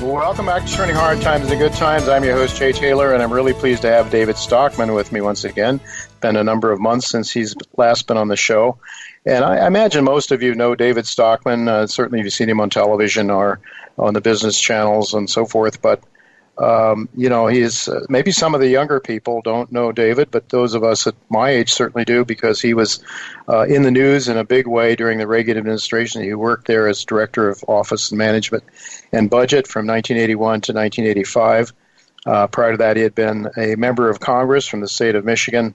Welcome back to Turning Hard Times into Good Times. I'm your host, Jay Taylor, and I'm really pleased to have David Stockman with me once again. It's been a number of months since he's last been on the show. And I imagine most of you know David Stockman. Certainly you've seen him on television or on the business channels and so forth. But, he's maybe some of the younger people don't know David, but those of us at my age certainly do, because he was in the news in a big way during the Reagan administration. He worked there as Director of Office and Management and Budget from 1981 to 1985. Prior to that, he had been a member of Congress from the state of Michigan.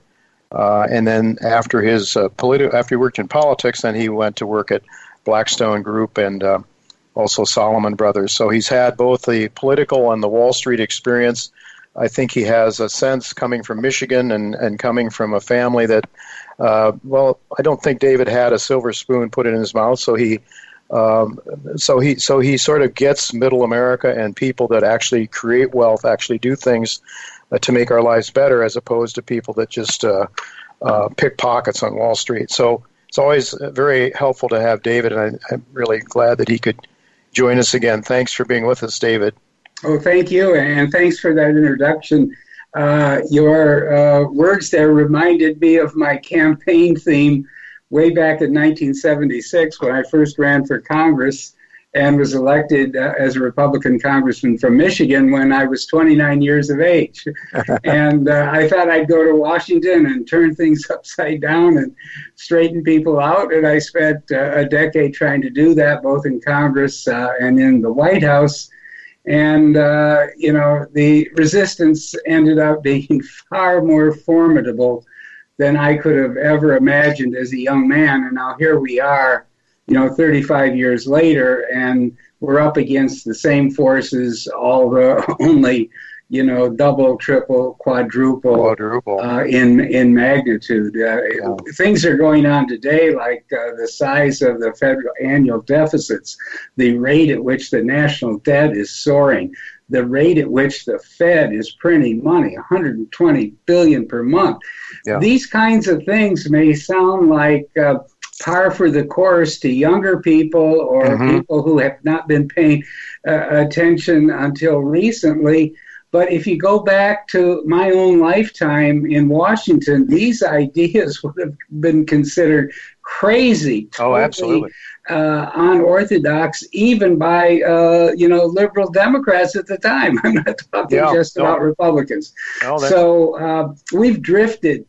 And then after after he worked in politics, then he went to work at Blackstone Group and also Salomon Brothers. So he's had both the political and the Wall Street experience. I think he has a sense coming from Michigan and coming from a family that, I don't think David had a silver spoon put in his mouth. So he sort of gets middle America and people that actually create wealth, actually do things to make our lives better, as opposed to people that just pick pockets on Wall Street. So it's always very helpful to have David, and I'm really glad that he could join us again. Thanks for being with us, David. Oh, thank you, and thanks for that introduction. Your words there reminded me of my campaign theme way back in 1976 when I first ran for Congress and was elected as a Republican congressman from Michigan when I was 29 years of age. And I thought I'd go to Washington and turn things upside down and straighten people out. And I spent a decade trying to do that, both in Congress and in the White House. And, the resistance ended up being far more formidable than I could have ever imagined as a young man. And now here we are, 35 years later, and we're up against the same forces, only, double, triple, quadruple. In magnitude. Things are going on today, like the size of the federal annual deficits, the rate at which the national debt is soaring, the rate at which the Fed is printing money, $120 billion per month. Yeah. These kinds of things may sound like par for the course to younger people or people who have not been paying attention until recently. But if you go back to my own lifetime in Washington, these ideas would have been considered crazy, absolutely unorthodox, even by liberal Democrats at the time. I'm not talking about Republicans. So we've drifted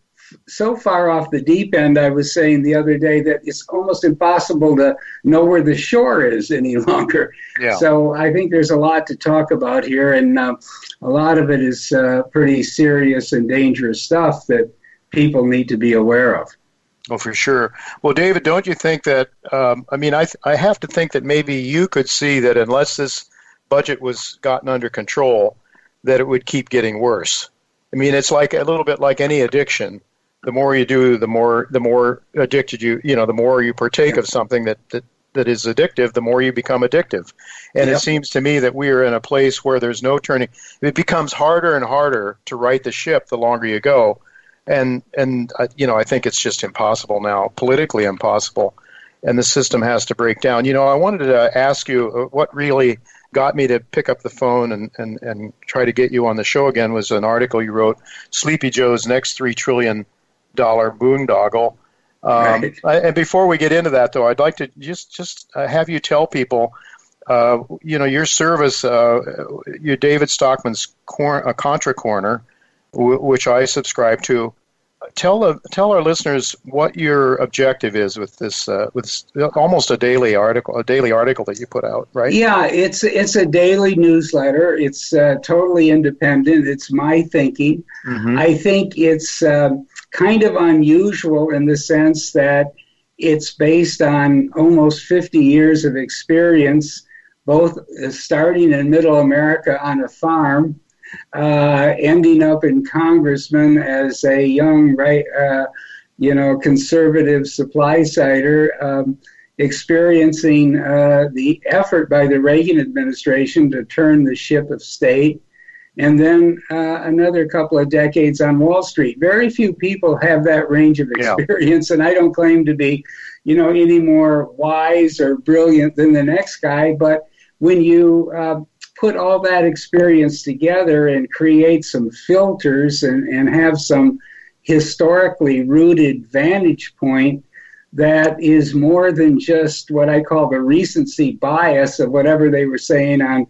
so far off the deep end. I was saying the other day that it's almost impossible to know where the shore is any longer. Yeah. So I think there's a lot to talk about here, and a lot of it is pretty serious and dangerous stuff that people need to be aware of. Oh, for sure. Well, David, don't you think that, I have to think that maybe you could see that unless this budget was gotten under control, that it would keep getting worse. I mean, it's like a little bit like any addiction. The more you do, the more addicted the more you partake of something that is addictive, the more you become addictive. And It seems to me that we are in a place where there's no turning. It becomes harder and harder to right the ship the longer you go. And I think it's just impossible now, politically impossible. And the system has to break down. I wanted to ask you what really got me to pick up the phone and try to get you on the show again was an article you wrote, Sleepy Joe's Next $3 Trillion Boondoggle. Right. And before we get into that, though, I'd like to just have you tell people, your service, your David Stockman's Contra Corner, which I subscribe to. Tell our listeners what your objective is with this almost a daily article that you put out, right? Yeah, it's a daily newsletter. It's totally independent. It's my thinking. Mm-hmm. I think it's kind of unusual in the sense that it's based on almost 50 years of experience, both starting in Middle America on a farm, ending up in congressman as a young, conservative supply-sider, experiencing the effort by the Reagan administration to turn the ship of state, and then another couple of decades on Wall Street. Very few people have that range of experience, and I don't claim to be, any more wise or brilliant than the next guy, but when you put all that experience together and create some filters and have some historically rooted vantage point that is more than just what I call the recency bias of whatever they were saying on,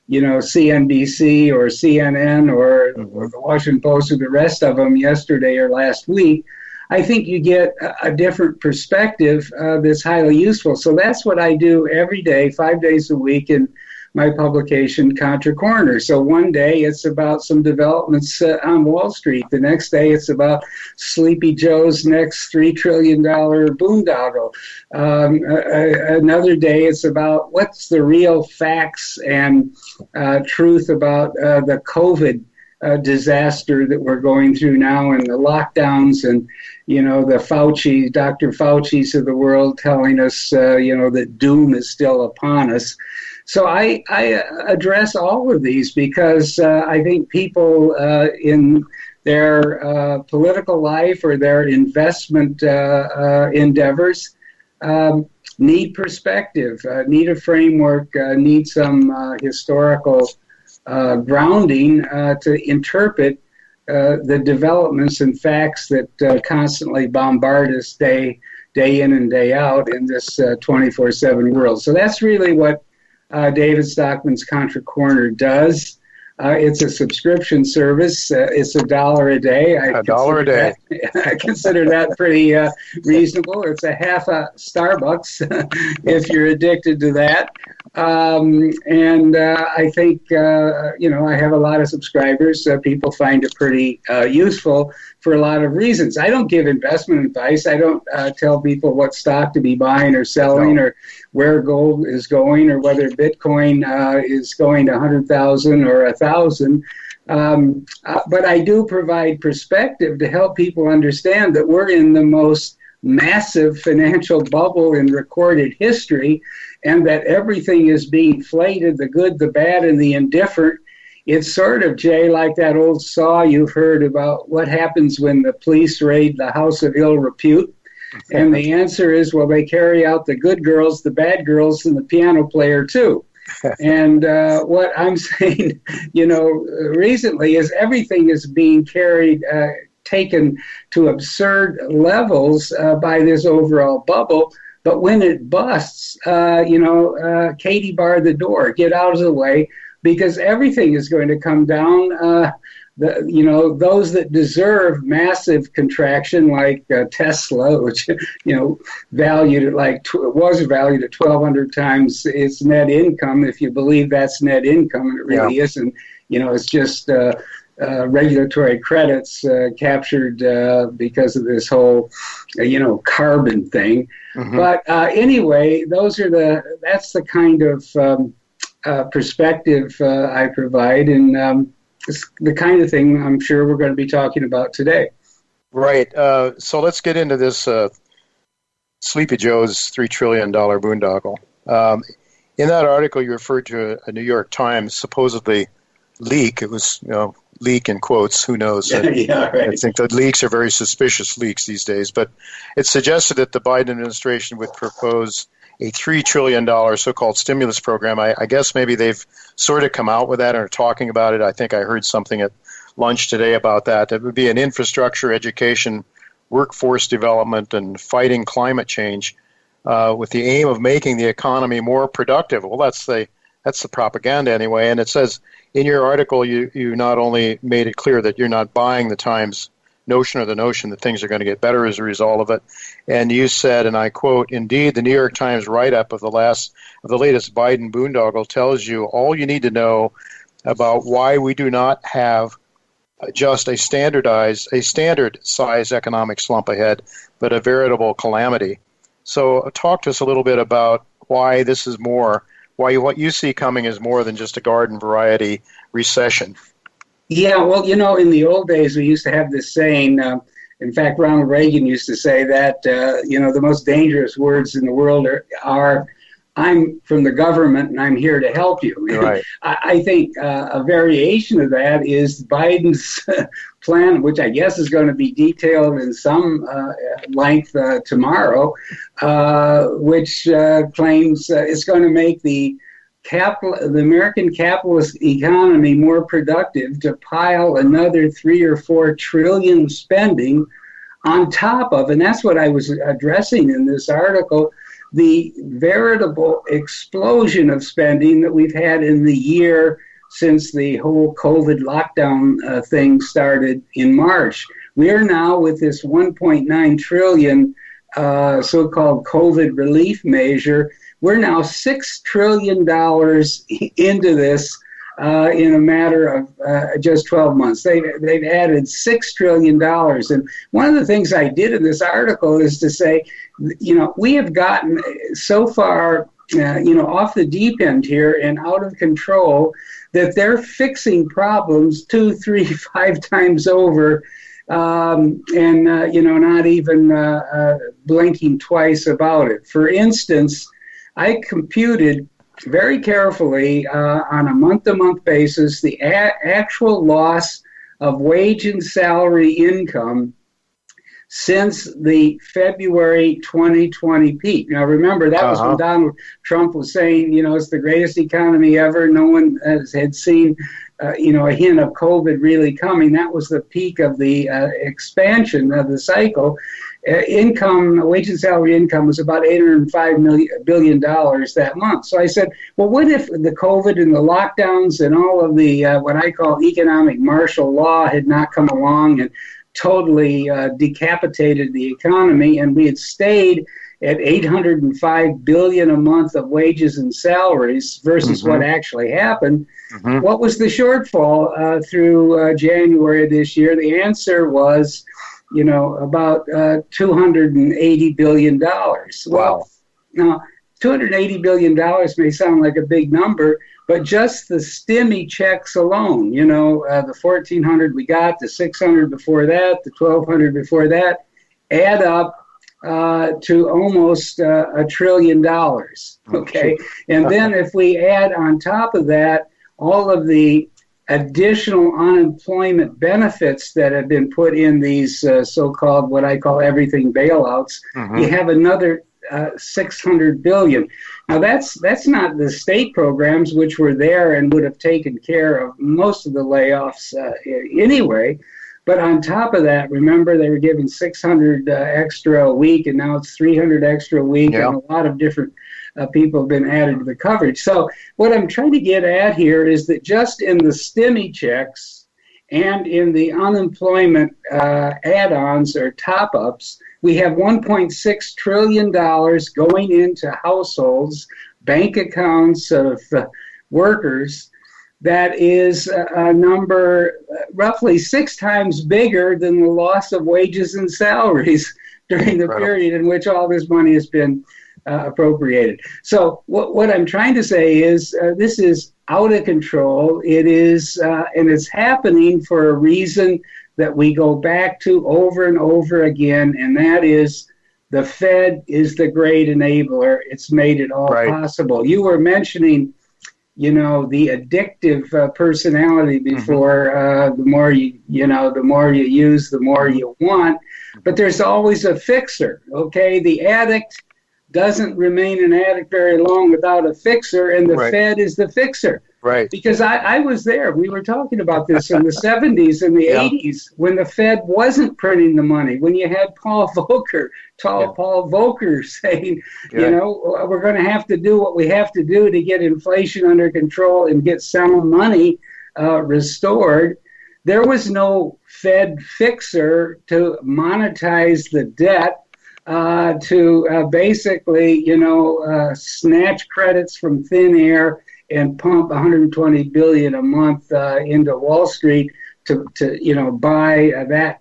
CNBC or CNN or the Washington Post or the rest of them yesterday or last week. I think you get a different perspective that's highly useful. So that's what I do every day, 5 days a week in my publication, Contra Corner. So one day it's about some developments on Wall Street. The next day it's about Sleepy Joe's next $3 trillion boondoggle. Another day it's about what's the real facts and truth about the COVID disaster that we're going through now and the lockdowns and, the Dr. Fauci's of the world telling us, that doom is still upon us. So I address all of these because I think people in their political life or their investment endeavors need perspective, need a framework, need some historical grounding to interpret the developments and facts that constantly bombard us day in and day out in this 24/7 world. So that's really what David Stockman's Contra Corner does. It's a subscription service. It's $1 a day. $1 a day. I consider that pretty reasonable. It's a half a Starbucks if you're addicted to that. And I think, I have a lot of subscribers. People find it pretty useful for a lot of reasons. I don't give investment advice. I don't tell people what stock to be buying or selling or where gold is going or whether Bitcoin is going to 100,000 or 1,000. But I do provide perspective to help people understand that we're in the most massive financial bubble in recorded history and that everything is being inflated, the good, the bad, and the indifferent. It's sort of, Jay, like that old saw you've heard about what happens when the police raid the house of ill repute. And the answer is, well, they carry out the good girls, the bad girls, and the piano player, too. And what I'm saying, recently is everything is being taken to absurd levels by this overall bubble. But when it busts, Katie bar the door, get out of the way, because everything is going to come down. Those that deserve massive contraction, like Tesla, which valued at was valued at 1,200 times its net income. If you believe that's net income, and it really isn't. It's just regulatory credits captured because of this whole, carbon thing. Mm-hmm. But anyway, that's the kind of perspective I provide, and it's the kind of thing I'm sure we're going to be talking about today. Right. So let's get into this Sleepy Joe's $3 trillion boondoggle. In that article, you referred to a New York Times supposedly leak. It was, leak in quotes. Who knows? Yeah, right. I think the leaks are very suspicious leaks these days. But it suggested that the Biden administration would propose a $3 trillion so-called stimulus program. I guess maybe they've sort of come out with that or are talking about it. I think I heard something at lunch today about that. It would be an infrastructure, education, workforce development, and fighting climate change with the aim of making the economy more productive. Well, that's the propaganda anyway. And it says in your article, you not only made it clear that you're not buying the Times notion or the notion that things are going to get better as a result of it. And you said, and I quote, "Indeed, the New York Times write-up of the latest Biden boondoggle tells you all you need to know about why we do not have just a standard size economic slump ahead, but a veritable calamity." So talk to us a little bit about why this is more, what you see coming is more than just a garden variety recession. Yeah, well, in the old days, we used to have this saying, in fact, Ronald Reagan used to say that, the most dangerous words in the world are "I'm from the government and I'm here to help you." Right. I think a variation of that is Biden's plan, which I guess is going to be detailed in some length tomorrow, which claims it's going to make the the American capitalist economy more productive to pile another 3 or 4 trillion of spending on top of, and that's what I was addressing in this article, the veritable explosion of spending that we've had in the year since the whole COVID lockdown thing started in March. We are now with this 1.9 trillion so-called COVID relief measure. We're now $6 trillion into this in a matter of just 12 months. They've added $6 trillion. And one of the things I did in this article is to say, we have gotten so far, off the deep end here and out of control that they're fixing problems 2, 3, 5 times over. Not even blinking twice about it. For instance, I computed very carefully on a month-to-month basis the actual loss of wage and salary income since the February 2020 peak. Now, remember, that was when Donald Trump was saying, it's the greatest economy ever. No one had seen a hint of COVID really coming. That was the peak of the expansion of the cycle. Wage and salary income was about $805 billion that month. So I said, well, what if the COVID and the lockdowns and all of the what I call economic martial law had not come along and totally decapitated the economy, and we had stayed at $805 billion a month of wages and salaries versus what actually happened? What was the shortfall through January of this year? The answer was, about $280 billion. Wow. Well, now, $280 billion may sound like a big number, but just the stimmy checks alone, the $1,400 we got, the $600 before that, the $1,200 before that, add up to almost $1 trillion. Okay, and then if we add on top of that all of the additional unemployment benefits that have been put in these so-called, what I call everything bailouts, you have another $600 billion. Now that's not the state programs, which were there and would have taken care of most of the layoffs anyway. But on top of that, remember, they were giving $600 extra a week, and now it's $300 extra a week, and a lot of different people have been added to the coverage. So what I'm trying to get at here is that just in the stimmy checks and in the unemployment add-ons or top-ups, we have $1.6 trillion going into households, bank accounts of workers. That is a number roughly 6 times bigger than the loss of wages and salaries during the period in which all this money has been appropriated. So what I'm trying to say is this is out of control. It is, and it's happening for a reason that we go back to over and over again, and that is the Fed is the great enabler. It's made it all possible. You were mentioning, the addictive personality before. The more the more you use, the more you want. But there's always a fixer. Okay, the addict doesn't remain an addict very long without a fixer, and the Fed is the fixer. Right. Because I was there. We were talking about this in the 70s and the 80s when the Fed wasn't printing the money, when you had Paul Volcker saying, we're going to have to do what we have to do to get inflation under control and get sound money restored. There was no Fed fixer to monetize the debt, to basically, snatch credits from thin air and pump $120 billion a month into Wall Street to buy that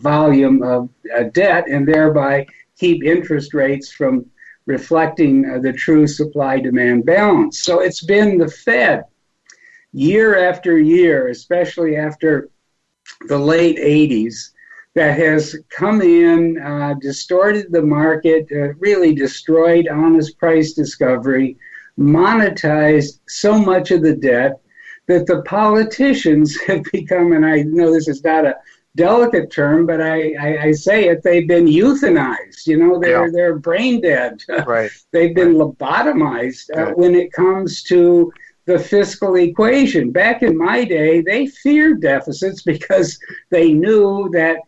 volume of debt and thereby keep interest rates from reflecting the true supply-demand balance. So it's been the Fed year after year, especially after the late 80s, that has come in, distorted the market, really destroyed honest price discovery, monetized so much of the debt that the politicians have become, and I know this is not a delicate term, but I say it, they've been euthanized. They're brain dead. Right. They've been lobotomized when it comes to the fiscal equation. Back in my day, they feared deficits because they knew that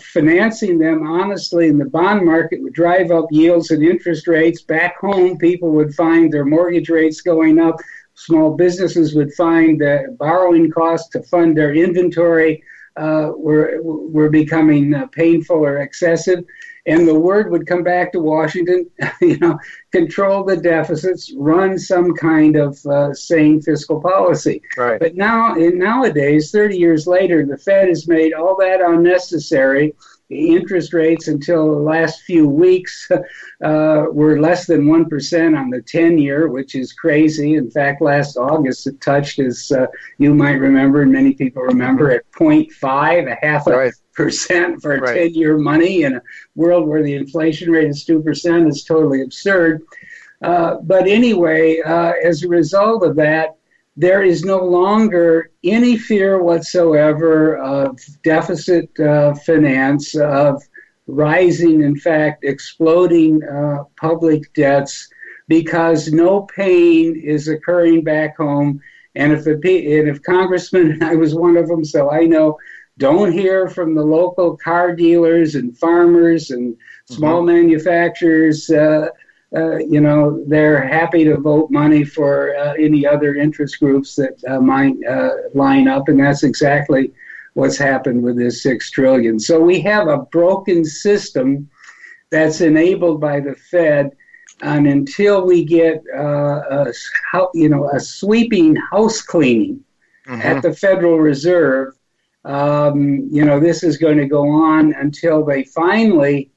financing them honestly in the bond market would drive up yields and interest rates. Back home, people would find their mortgage rates going up. Small businesses would find that borrowing costs to fund their inventory were becoming painful or excessive. And the word would come back to Washington, control the deficits, run some kind of sane fiscal policy. Right. But nowadays, 30 years later, the Fed has made all that unnecessary. The interest rates until the last few weeks were less than 1% on the 10-year, which is crazy. In fact, last August it touched, as you might remember, and many people remember, at 0.5, a half a percent for 10-year money in a world where the inflation rate is 2% is totally absurd. But anyway, as a result of that, there is no longer any fear whatsoever of deficit finance, of rising, in fact, exploding public debts, because no pain is occurring back home. And if congressmen, and I was one of them, so I know, don't hear from the local car dealers and farmers and small manufacturers, they're happy to vote money for any other interest groups that might line up, and that's exactly what's happened with this $6 trillion. So we have a broken system that's enabled by the Fed, and until we get a sweeping house cleaning at the Federal Reserve, this is going to go on until they finally,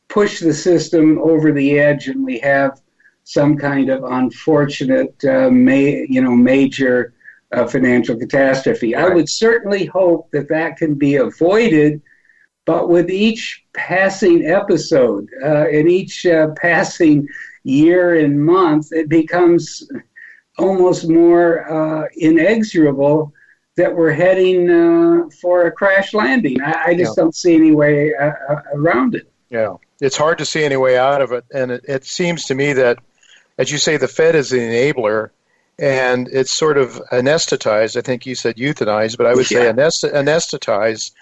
push the system over the edge, and we have some kind of unfortunate, major financial catastrophe. Right. I would certainly hope that can be avoided, but with each passing episode and each passing year and month, it becomes almost more inexorable that we're heading for a crash landing. I just don't see any way around it. Yeah. It's hard to see any way out of it. And it seems to me that, as you say, the Fed is the enabler, and it's sort of anesthetized. I think you said euthanized, but I would say anesthetized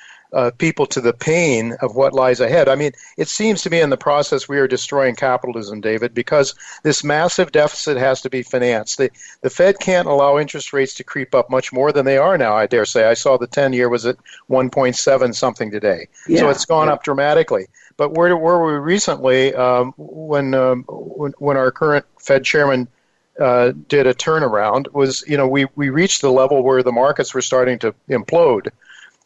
people to the pain of what lies ahead. I mean, it seems to me in the process we are destroying capitalism, David, because this massive deficit has to be financed. The Fed can't allow interest rates to creep up much more than they are now, I dare say. I saw the 10-year was at 1.7 something today. Yeah, so it's gone up dramatically. But where were we recently when our current Fed chairman did a turnaround was, we reached the level where the markets were starting to implode.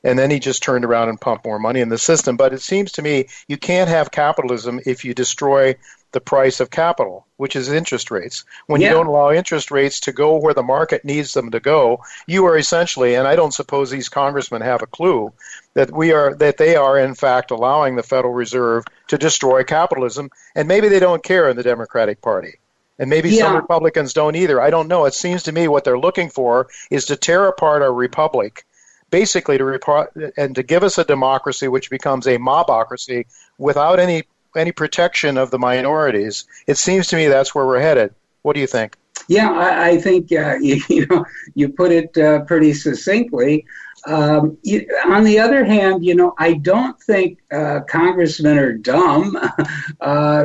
And then he just turned around and pumped more money in the system. But it seems to me you can't have capitalism if you destroy the price of capital, which is interest rates. When you don't allow interest rates to go where the market needs them to go, you are essentially, and I don't suppose these congressmen have a clue, that they are in fact allowing the Federal Reserve to destroy capitalism. And maybe they don't care in the Democratic Party. And maybe some Republicans don't either. I don't know. It seems to me what they're looking for is to tear apart our republic, basically to give us a democracy which becomes a mobocracy without any protection of the minorities. It seems to me that's where we're headed. What do you think? Yeah, I think you put it pretty succinctly. On the other hand, I don't think congressmen are dumb.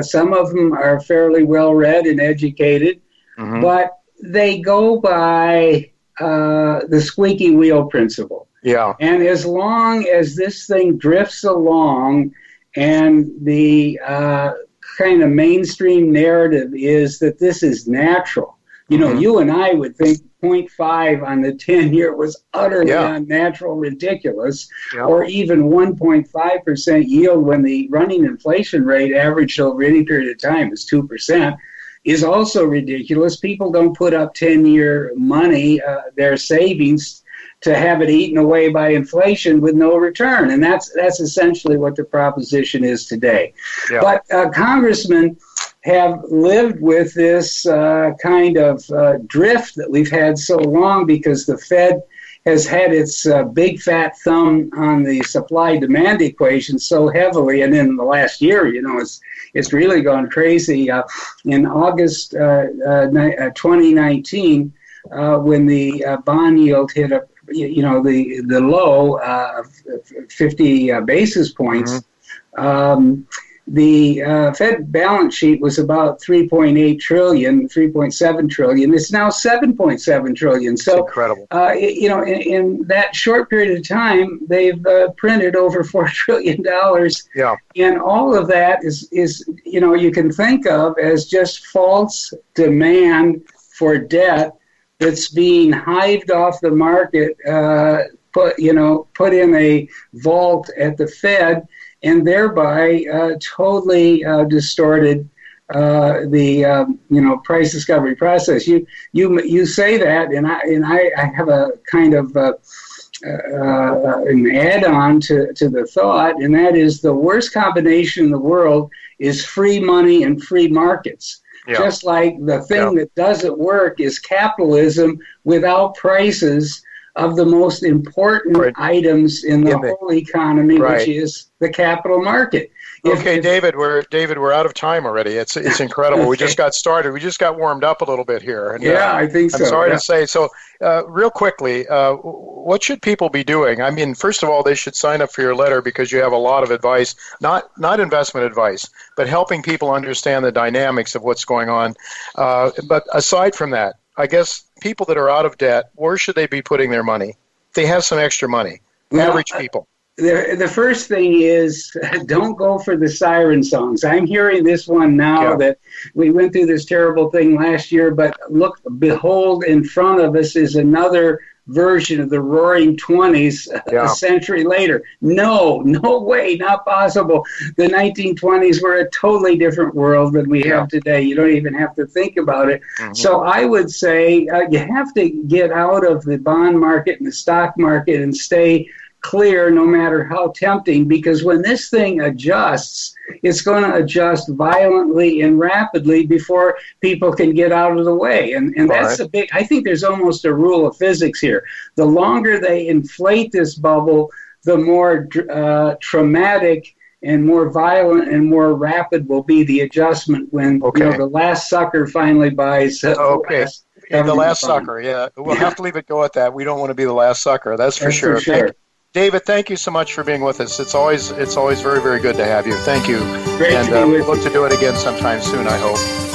Some of them are fairly well read and educated, but they go by the squeaky wheel principle. Yeah. And as long as this thing drifts along and the kind of mainstream narrative is that this is natural, you and I would think 0.5 on the 10-year was utterly unnatural, ridiculous, or even 1.5% yield when the running inflation rate averaged over any period of time is 2%. Is also ridiculous. People don't put up 10-year money, their savings, to have it eaten away by inflation with no return. And that's essentially what the proposition is today. Yeah. But congressmen have lived with this kind of drift that we've had so long because the Fed has had its big fat thumb on the supply-demand equation so heavily, and in the last year, it's really gone crazy. In August 2019, when the bond yield hit the low of 50 basis points, the Fed balance sheet was about 3.8 trillion, 3.7 trillion. It's now 7.7 trillion. So, incredible. In that short period of time, they've printed over $4 trillion. Yeah. And all of that is you can think of as just false demand for debt that's being hived off the market, put in a vault at the Fed, and thereby totally distorted the price discovery process. You say that, and I have a kind of an add-on to the thought, and that is the worst combination in the world is free money and free markets. Yeah. Just like the thing that doesn't work is capitalism without prices of the most important items in the whole economy, which is the capital market. David, we're out of time already. It's incredible. We just got started. We just got warmed up a little bit here. And, I think so. I'm sorry to say. So, real quickly, what should people be doing? I mean, first of all, they should sign up for your letter because you have a lot of advice, not investment advice, but helping people understand the dynamics of what's going on. But aside from that, I guess people that are out of debt, where should they be putting their money? They have some extra money. Average people. The first thing is don't go for the siren songs. I'm hearing this one now that we went through this terrible thing last year, but behold, in front of us is another version of the Roaring '20s a century later. No way, not possible. The 1920s were a totally different world than we have today. You don't even have to think about it. Mm-hmm. So I would say you have to get out of the bond market and the stock market and stay clear no matter how tempting, because when this thing adjusts, it's going to adjust violently and rapidly before people can get out of the way. And that's a big, I think there's almost a rule of physics here. The longer they inflate this bubble, the more traumatic and more violent and more rapid will be the adjustment when the last sucker finally buys the last sucker, We'll have to leave it go at that. We don't want to be the last sucker, that's for sure. David, thank you so much for being with us. It's always very, very good to have you. Thank you. Great to be with you. We'll look to do it again sometime soon, I hope.